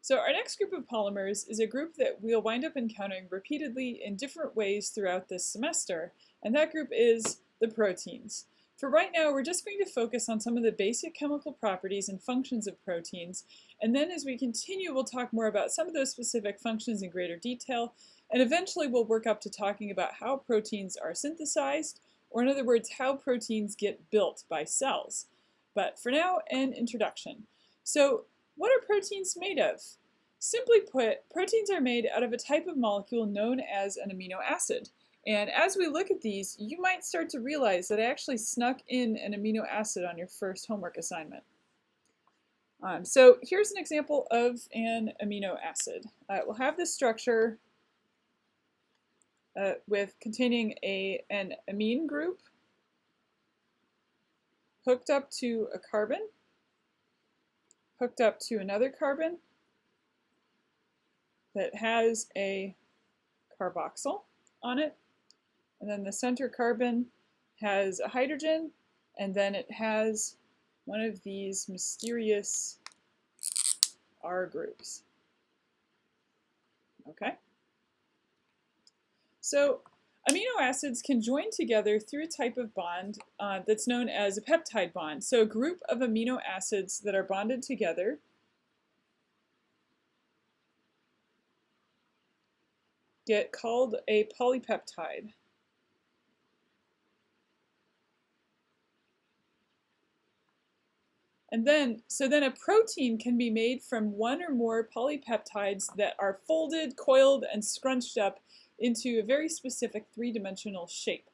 So our next group of polymers is a group that we'll wind up encountering repeatedly in different ways throughout this semester, and that group is the proteins. For right now, we're just going to focus on some of the basic chemical properties and functions of proteins, and then as we continue, we'll talk more about some of those specific functions in greater detail, and eventually we'll work up to talking about how proteins are synthesized, or in other words, how proteins get built by cells. But for now, an introduction. So, what are proteins made of? Simply put, proteins are made out of a type of molecule known as an amino acid. And as we look at these, you might start to realize that I actually snuck in an amino acid on your first homework assignment. So here's an example of an amino acid. It will have this structure containing an amine group hooked up to a carbon, hooked up to another carbon that has a carboxyl on it, and then the center carbon has a hydrogen, and then it has one of these mysterious R groups. Okay? So amino acids can join together through a type of bond that's known as a peptide bond. So a group of amino acids that are bonded together get called a polypeptide. And then a protein can be made from one or more polypeptides that are folded, coiled, and scrunched up into a very specific three-dimensional shape.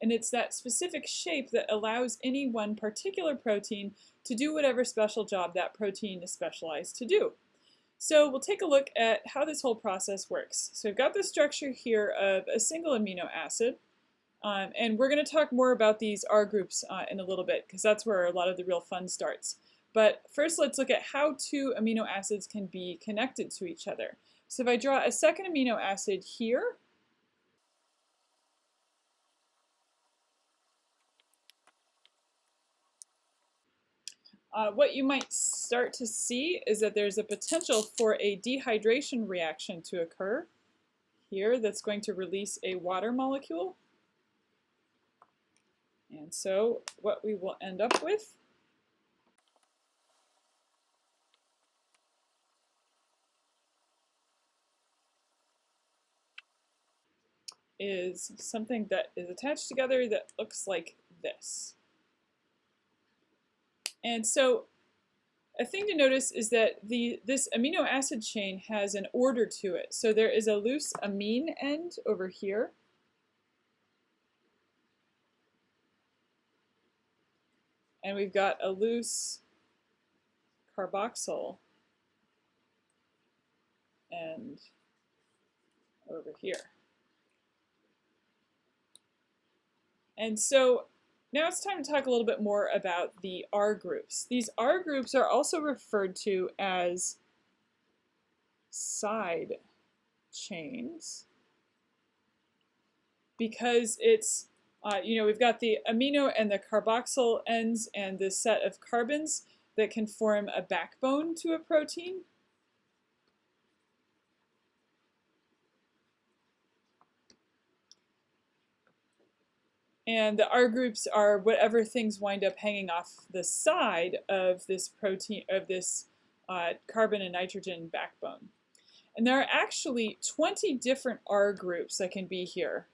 And it's that specific shape that allows any one particular protein to do whatever special job that protein is specialized to do. So we'll take a look at how this whole process works. So I've got the structure here of a single amino acid, and we're going to talk more about these R groups in a little bit, because that's where a lot of the real fun starts. But first let's look at how two amino acids can be connected to each other. So if I draw a second amino acid here, what you might start to see is that there's a potential for a dehydration reaction to occur here that's going to release a water molecule. And so what we will end up with is something that is attached together that looks like this. And so a thing to notice is that this amino acid chain has an order to it. So there is a loose amine end over here. And we've got a loose carboxyl end over here. And so now it's time to talk a little bit more about the R groups. These R groups are also referred to as side chains because it's, we've got the amino and the carboxyl ends and this set of carbons that can form a backbone to a protein. And the R groups are whatever things wind up hanging off the side of this protein, of this carbon and nitrogen backbone. And there are actually 20 different R groups that can be here.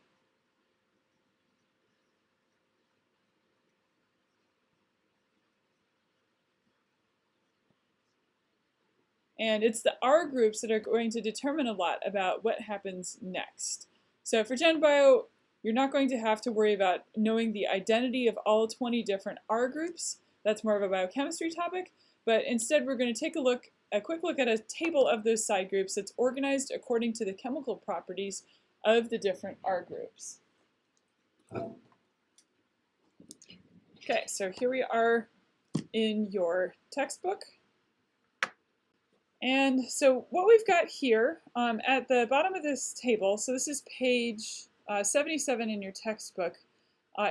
And it's the R groups that are going to determine a lot about what happens next. So for Gen Bio, you're not going to have to worry about knowing the identity of all 20 different R groups. That's more of a biochemistry topic. But instead, we're going to take a quick look at a table of those side groups that's organized according to the chemical properties of the different R groups. Okay, so here we are in your textbook. And so what we've got here at the bottom of this table, so this is page 77 in your textbook,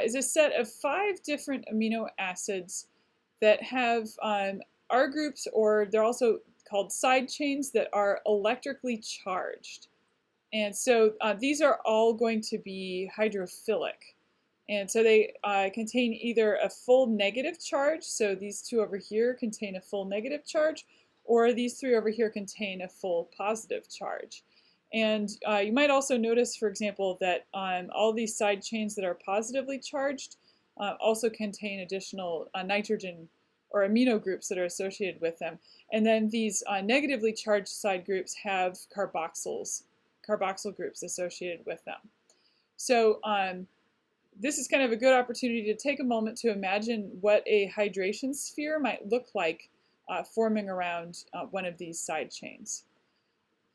is a set of 5 different amino acids that have R groups, or they're also called side chains that are electrically charged. And so these are all going to be hydrophilic. And so they contain either a full negative charge, so these two over here contain a full negative charge, or these three over here contain a full positive charge. And you might also notice, for example, that all these side chains that are positively charged also contain additional nitrogen or amino groups that are associated with them. And then these negatively charged side groups have carboxyl groups associated with them. So this is kind of a good opportunity to take a moment to imagine what a hydration sphere might look like forming around one of these side chains.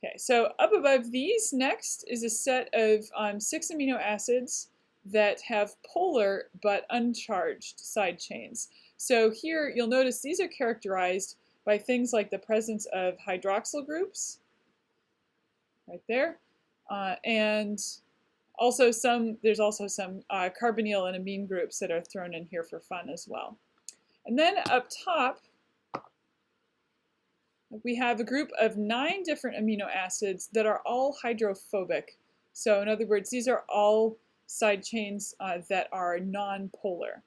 Okay, so up above these next is a set of 6 amino acids that have polar but uncharged side chains. So here you'll notice these are characterized by things like the presence of hydroxyl groups, right there, and also there's also some carbonyl and amine groups that are thrown in here for fun as well. And then up top, we have a group of 9 different amino acids that are all hydrophobic. So in other words, these are all side chains that are non-polar.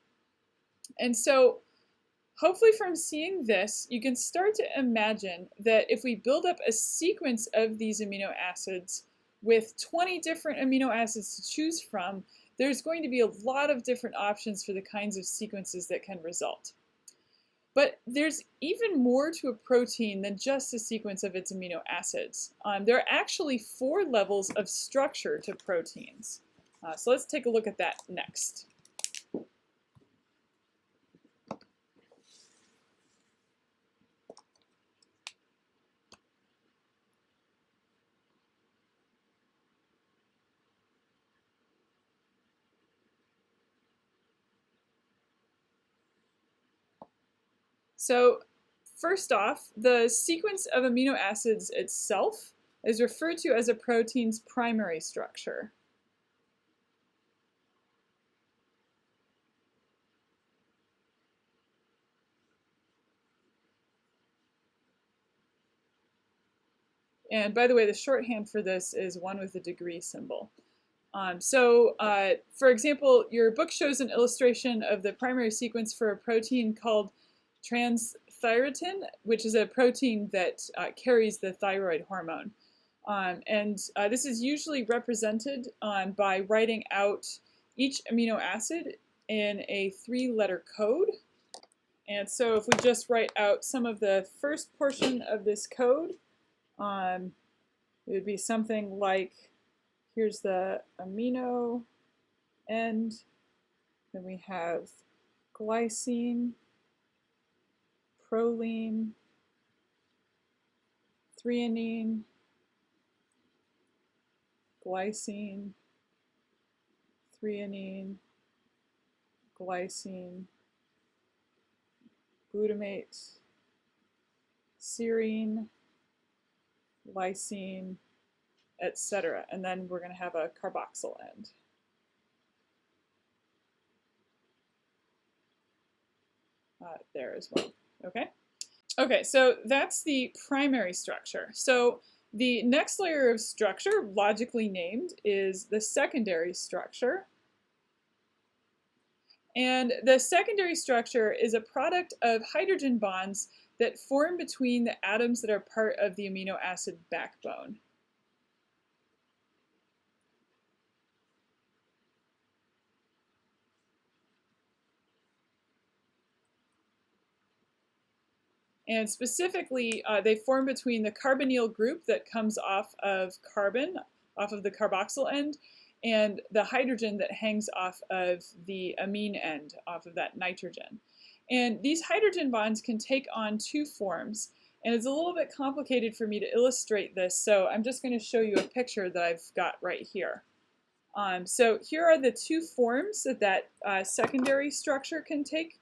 And so hopefully from seeing this, you can start to imagine that if we build up a sequence of these amino acids with 20 different amino acids to choose from, there's going to be a lot of different options for the kinds of sequences that can result. But there's even more to a protein than just the sequence of its amino acids. There are actually 4 levels of structure to proteins. So let's take a look at that next. So first off, the sequence of amino acids itself is referred to as a protein's primary structure. And by the way, the shorthand for this is 1 with a degree symbol. For example, your book shows an illustration of the primary sequence for a protein called transthyretin, which is a protein that carries the thyroid hormone. This is usually represented by writing out each amino acid in a 3-letter code. And so if we just write out some of the first portion of this code, it would be something like, here's the amino end, then we have glycine, proline, threonine, glycine, threonine, glycine, glutamate, serine, lysine, etc. And then we're going to have a carboxyl end. There as well. Okay? Okay, so that's the primary structure. So the next layer of structure, logically named, is the secondary structure. And the secondary structure is a product of hydrogen bonds that form between the atoms that are part of the amino acid backbone. And specifically, they form between the carbonyl group that comes off of carbon, off of the carboxyl end, and the hydrogen that hangs off of the amine end, off of that nitrogen. And these hydrogen bonds can take on 2 forms, and it's a little bit complicated for me to illustrate this, so I'm just going to show you a picture that I've got right here. So here are the 2 forms that secondary structure can take.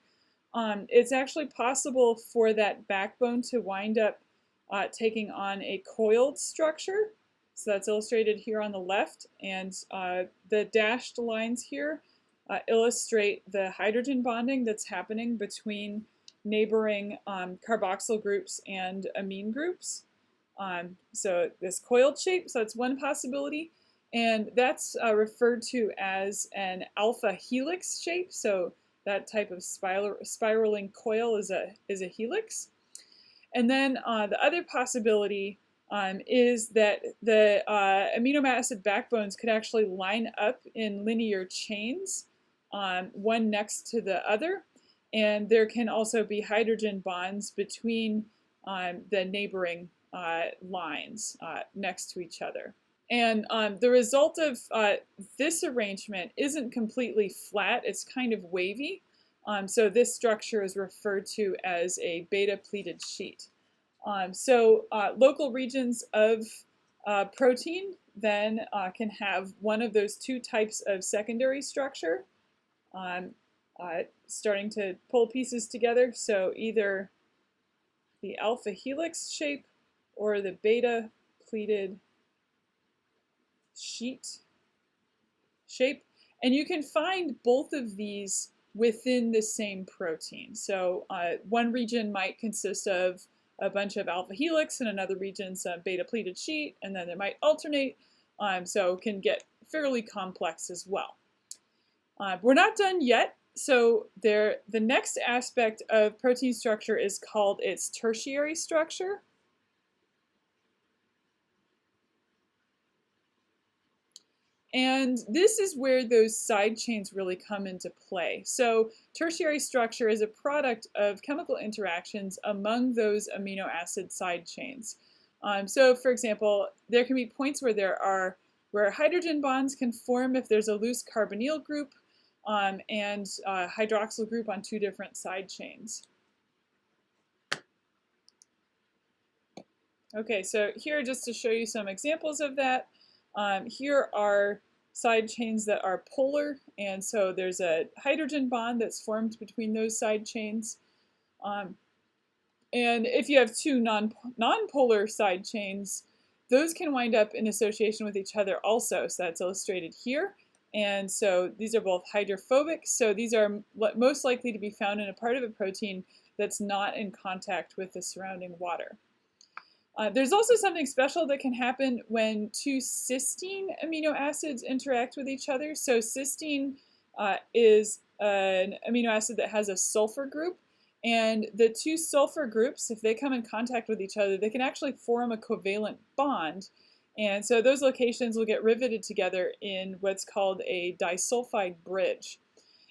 It's actually possible for that backbone to wind up taking on a coiled structure. So that's illustrated here on the left, and the dashed lines here illustrate the hydrogen bonding that's happening between neighboring carboxyl groups and amine groups. So this coiled shape, so that's one possibility. And that's referred to as an alpha helix shape. So that type of spiraling coil is a helix. And then the other possibility is that the amino acid backbones could actually line up in linear chains, one next to the other. And there can also be hydrogen bonds between the neighboring lines next to each other. And the result of this arrangement isn't completely flat, it's kind of wavy. So this structure is referred to as a beta-pleated sheet. So local regions of protein then can have one of those two types of secondary structure, starting to pull pieces together. So either the alpha helix shape or the beta-pleated sheet shape. And you can find both of these within the same protein. So one region might consist of a bunch of alpha helix and another region some beta-pleated sheet, and then they might alternate, so can get fairly complex as well. We're not done yet. So the next aspect of protein structure is called its tertiary structure. And this is where those side chains really come into play. So tertiary structure is a product of chemical interactions among those amino acid side chains. So for example, there can be points where hydrogen bonds can form if there's a loose carbonyl group and hydroxyl group on two different side chains. Okay, so here just to show you some examples of that, here are side chains that are polar, and so there's a hydrogen bond that's formed between those side chains. And if you have two non-polar side chains, those can wind up in association with each other also, so that's illustrated here. And so these are both hydrophobic, so these are most likely to be found in a part of a protein that's not in contact with the surrounding water. There's also something special that can happen when two cysteine amino acids interact with each other. So cysteine is an amino acid that has a sulfur group, and the two sulfur groups, if they come in contact with each other, they can actually form a covalent bond. And so those locations will get riveted together in what's called a disulfide bridge.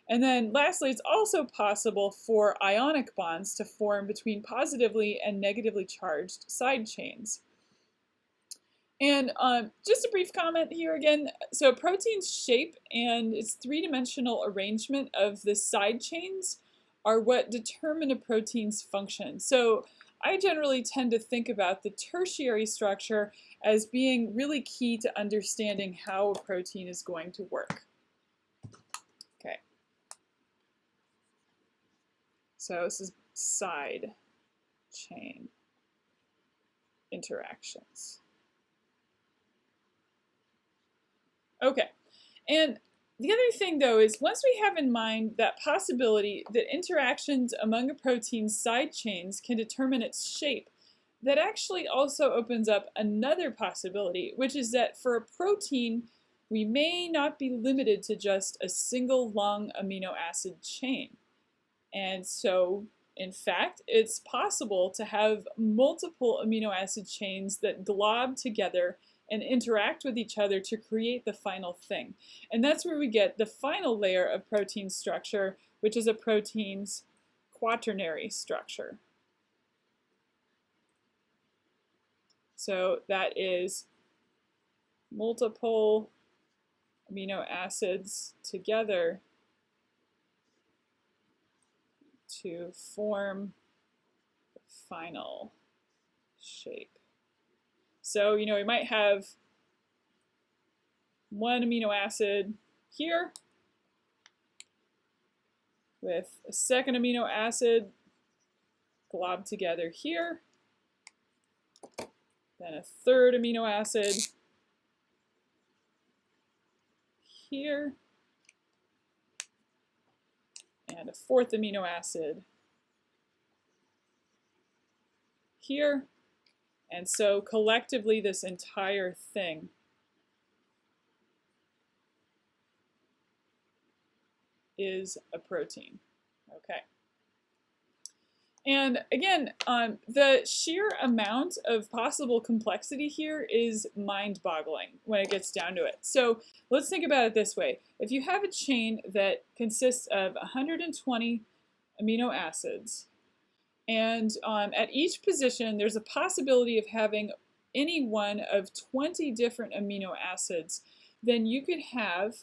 And then lastly, it's also possible for ionic bonds to form between positively and negatively charged side chains. And just a brief comment here again. So protein's shape and its three-dimensional arrangement of the side chains are what determine a protein's function. So I generally tend to think about the tertiary structure as being really key to understanding how a protein is going to work. Okay. So this is side chain interactions. Okay, and the other thing though is once we have in mind that possibility that interactions among a protein's side chains can determine its shape, that actually also opens up another possibility, which is that for a protein, we may not be limited to just a single long amino acid chain. And so, in fact, it's possible to have multiple amino acid chains that glob together and interact with each other to create the final thing. And that's where we get the final layer of protein structure, which is a protein's quaternary structure. So that is multiple amino acids together to form the final shape. So, we might have one amino acid here with a second amino acid globbed together here, then a third amino acid here, and a fourth amino acid here. And so collectively, this entire thing is a protein. Okay. And again, the sheer amount of possible complexity here is mind-boggling when it gets down to it. So let's think about it this way. If you have a chain that consists of 120 amino acids, and at each position there's a possibility of having any one of 20 different amino acids, then you could have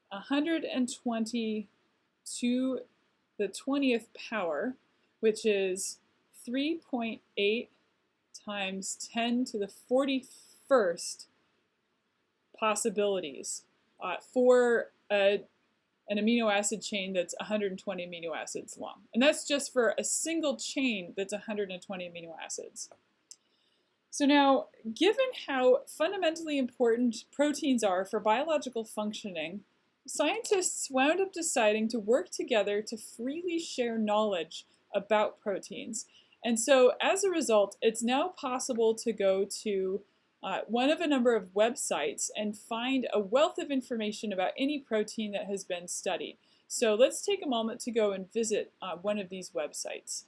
120 to the 20th power, which is 3.8 times 10 to the 41st possibilities for an amino acid chain that's 120 amino acids long. And that's just for a single chain that's 120 amino acids. So now, given how fundamentally important proteins are for biological functioning, scientists wound up deciding to work together to freely share knowledge about proteins. And so as a result, it's now possible to go to one of a number of websites and find a wealth of information about any protein that has been studied. So let's take a moment to go and visit one of these websites.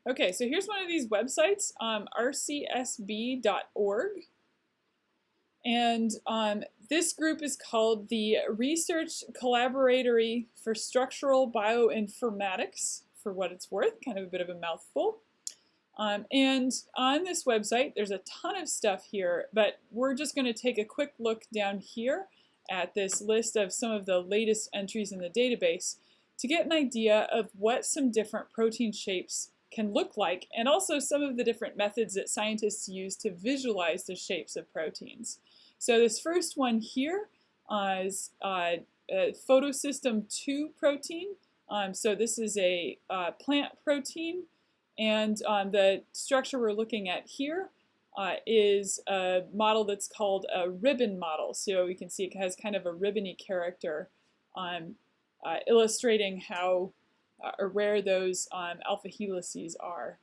Okay, so here's one of these websites, rcsb.org. And this group is called the Research Collaboratory for Structural Bioinformatics, for what it's worth, kind of a bit of a mouthful. And on this website, there's a ton of stuff here, but we're just going to take a quick look down here at this list of some of the latest entries in the database to get an idea of what some different protein shapes can look like, and also some of the different methods that scientists use to visualize the shapes of proteins. So this first one here is a photosystem 2 protein. So this is a plant protein, and the structure we're looking at here is a model that's called a ribbon model. So you can see it has kind of a ribbony character, illustrating how or where those alpha helices are.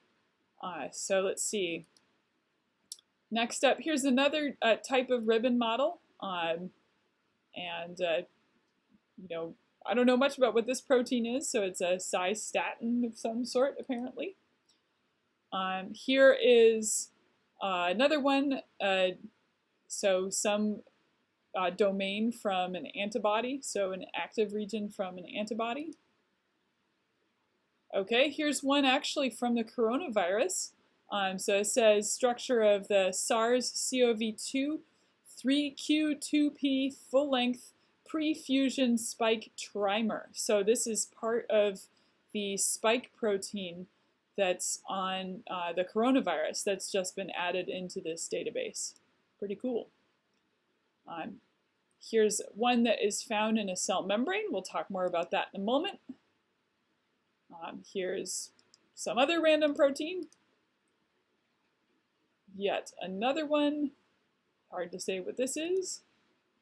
So let's see. Next up, here's another type of ribbon model. You know, I don't know much about what this protein is, so it's a cystatin of some sort, apparently. Here is another one, so some domain from an antibody, so an active region from an antibody. Okay, here's one actually from the coronavirus. So it says structure of the SARS-CoV-2 3q2p full-length pre-fusion spike trimer. So this is part of the spike protein that's on the coronavirus that's just been added into this database. Pretty cool. Here's one that is found in a cell membrane. We'll talk more about that in a moment. Here's some other random protein. Yet another one. Hard to say what this is.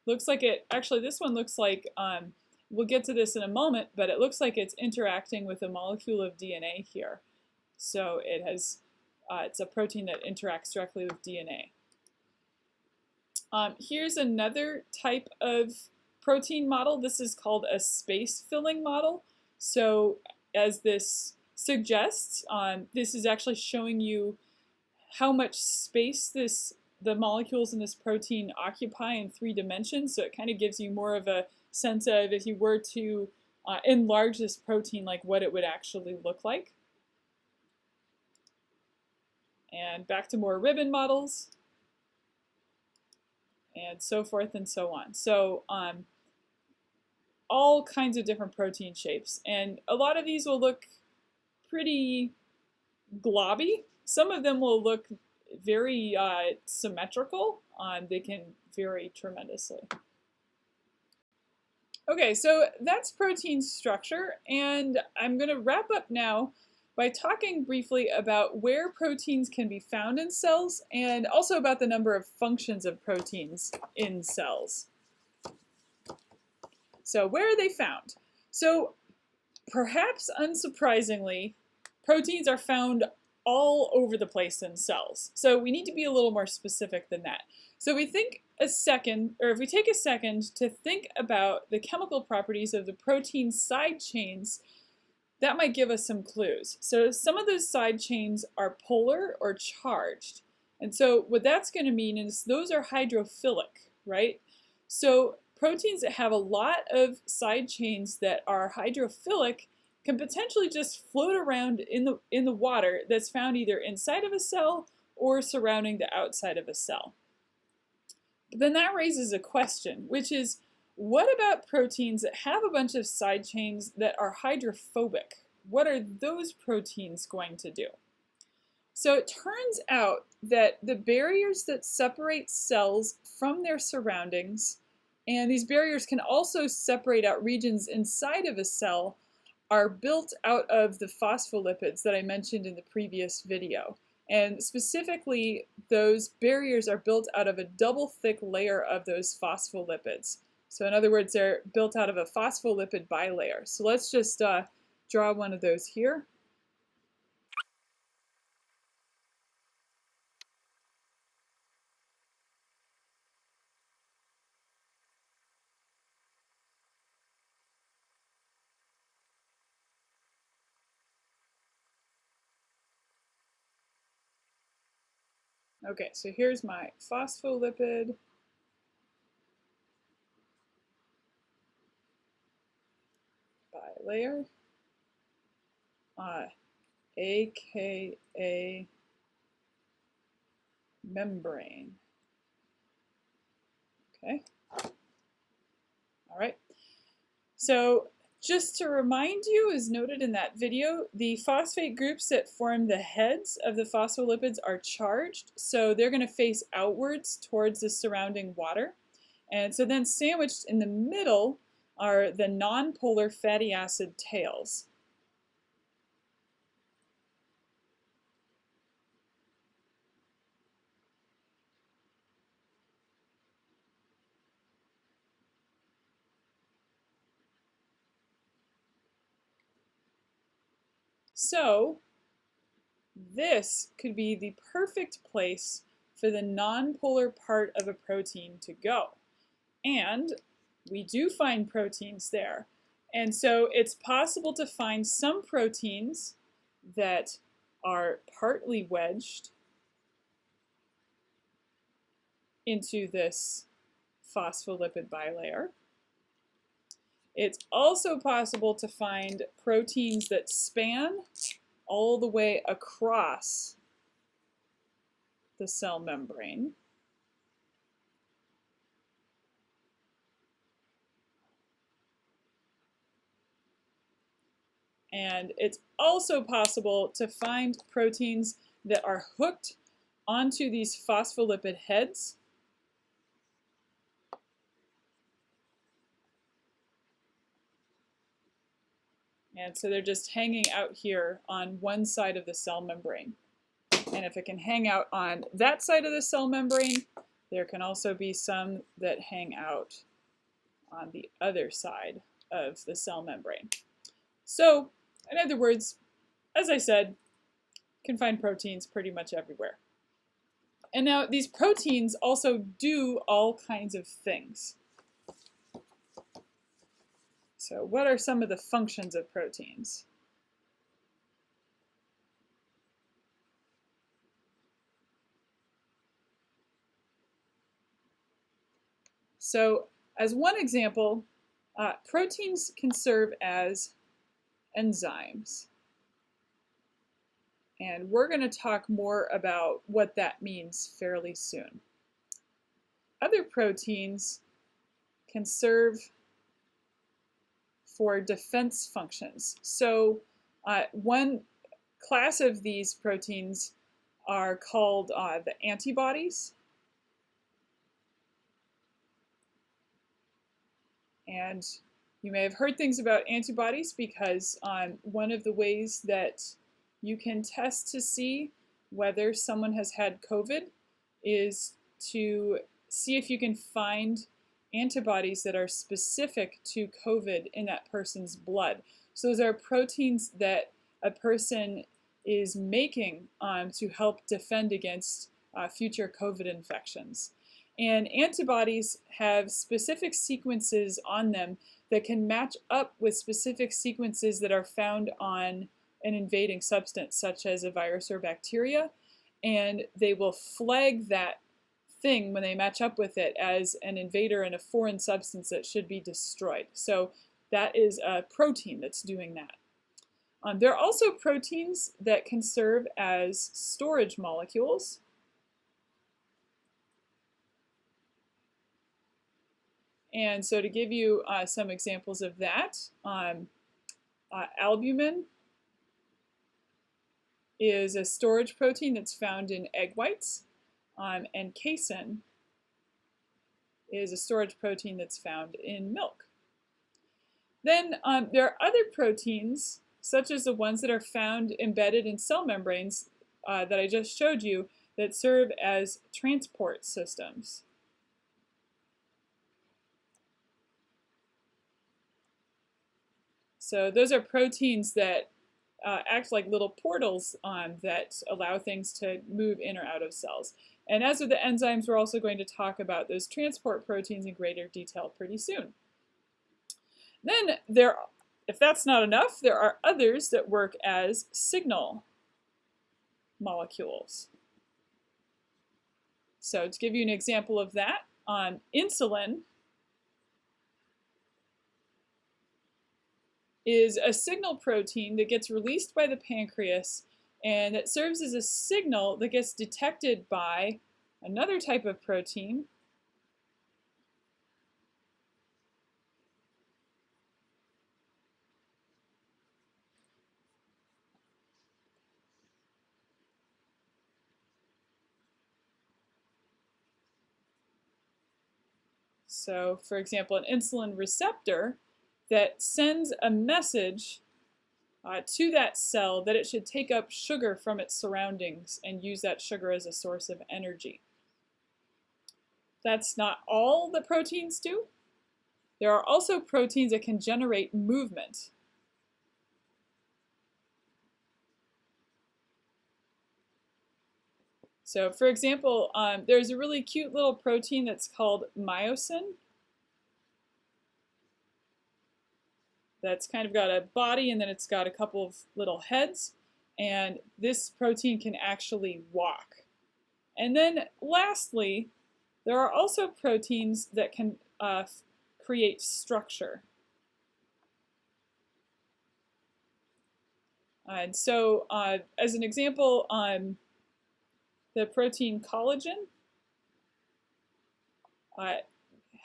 Looks like it, actually this one looks like, we'll get to this in a moment, but it looks like it's interacting with a molecule of DNA here. So it has, it's a protein that interacts directly with DNA. Here's another type of protein model. This is called a space filling model. So as this suggests, this is actually showing you how much space the molecules in this protein occupy in 3 dimensions. So it kind of gives you more of a sense of, if you were to enlarge this protein, like what it would actually look like. And back to more ribbon models, and so forth and so on. So all kinds of different protein shapes. And a lot of these will look pretty globby. Some of them will look very symmetrical. They can vary tremendously. Okay, so that's protein structure, and I'm going to wrap up now by talking briefly about where proteins can be found in cells, and also about the number of functions of proteins in cells. So where are they found? So perhaps unsurprisingly, proteins are found all over the place in cells. So we need to be a little more specific than that. So we think a second, or if we take a second to think about the chemical properties of the protein side chains, that might give us some clues. So some of those side chains are polar or charged. And so what that's going to mean is those are hydrophilic, right? So proteins that have a lot of side chains that are hydrophilic can potentially just float around in the water that's found either inside of a cell or surrounding the outside of a cell. But then that raises a question, which is, what about proteins that have a bunch of side chains that are hydrophobic? What are those proteins going to do? So it turns out that the barriers that separate cells from their surroundings, and these barriers can also separate out regions inside of a cell, are built out of the phospholipids that I mentioned in the previous video. And specifically, those barriers are built out of a double thick layer of those phospholipids. So in other words, they're built out of a phospholipid bilayer. So let's just draw one of those here. Okay, so here's my phospholipid. Bilayer, aka membrane. Okay. All right. So just to remind you, as noted in that video, the phosphate groups that form the heads of the phospholipids are charged, so they're going to face outwards towards the surrounding water. And so then sandwiched in the middle are the nonpolar fatty acid tails. So this could be the perfect place for the nonpolar part of a protein to go. And we do find proteins there. And so it's possible to find some proteins that are partly wedged into this phospholipid bilayer. It's also possible to find proteins that span all the way across the cell membrane. And it's also possible to find proteins that are hooked onto these phospholipid heads. And so they're just hanging out here on one side of the cell membrane. And if it can hang out on that side of the cell membrane, there can also be some that hang out on the other side of the cell membrane. So, in other words, as I said, you can find proteins pretty much everywhere. And now these proteins also do all kinds of things. So what are some of the functions of proteins? So as one example, proteins can serve as enzymes. And we're going to talk more about what that means fairly soon. Other proteins can serve for defense functions. So one class of these proteins are called the antibodies. And you may have heard things about antibodies because one of the ways that you can test to see whether someone has had COVID is to see if you can find antibodies that are specific to COVID in that person's blood. So those are proteins that a person is making to help defend against future COVID infections. And antibodies have specific sequences on them that can match up with specific sequences that are found on an invading substance, such as a virus or bacteria, and they will flag that thing when they match up with it as an invader and a foreign substance that should be destroyed. So that is a protein that's doing that. There are also proteins that can serve as storage molecules. And so to give you some examples of that, albumin is a storage protein that's found in egg whites, and casein is a storage protein that's found in milk. Then there are other proteins, such as the ones that are found embedded in cell membranes that I just showed you, that serve as transport systems. So those are proteins that act like little portals that allow things to move in or out of cells. And as with the enzymes, we're also going to talk about those transport proteins in greater detail pretty soon. Then if that's not enough, there are others that work as signal molecules. So to give you an example of that, insulin is a signal protein that gets released by the pancreas, and it serves as a signal that gets detected by another type of protein So, for example, an insulin receptor that sends a message to that cell that it should take up sugar from its surroundings and use that sugar as a source of energy. That's not all that proteins do. There are also proteins that can generate movement. So, for example, there's a really cute little protein that's called myosin. That's kind of got a body and then it's got a couple of little heads. And this protein can actually walk. And then lastly, there are also proteins that can create structure. And so as an example, the protein collagen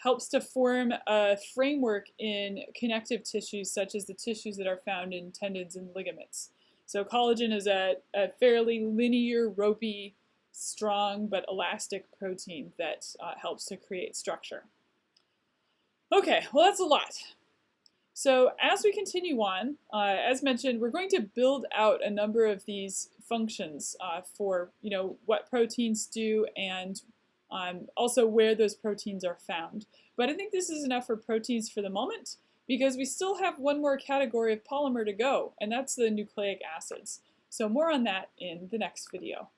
helps to form a framework in connective tissues, such as the tissues that are found in tendons and ligaments. So collagen is a fairly linear, ropey, strong but elastic protein that helps to create structure. Okay, well that's a lot. So as we continue on, as mentioned, we're going to build out a number of these functions for what proteins do and also where those proteins are found. But I think this is enough for proteins for the moment because we still have one more category of polymer to go, and that's the nucleic acids. So more on that in the next video.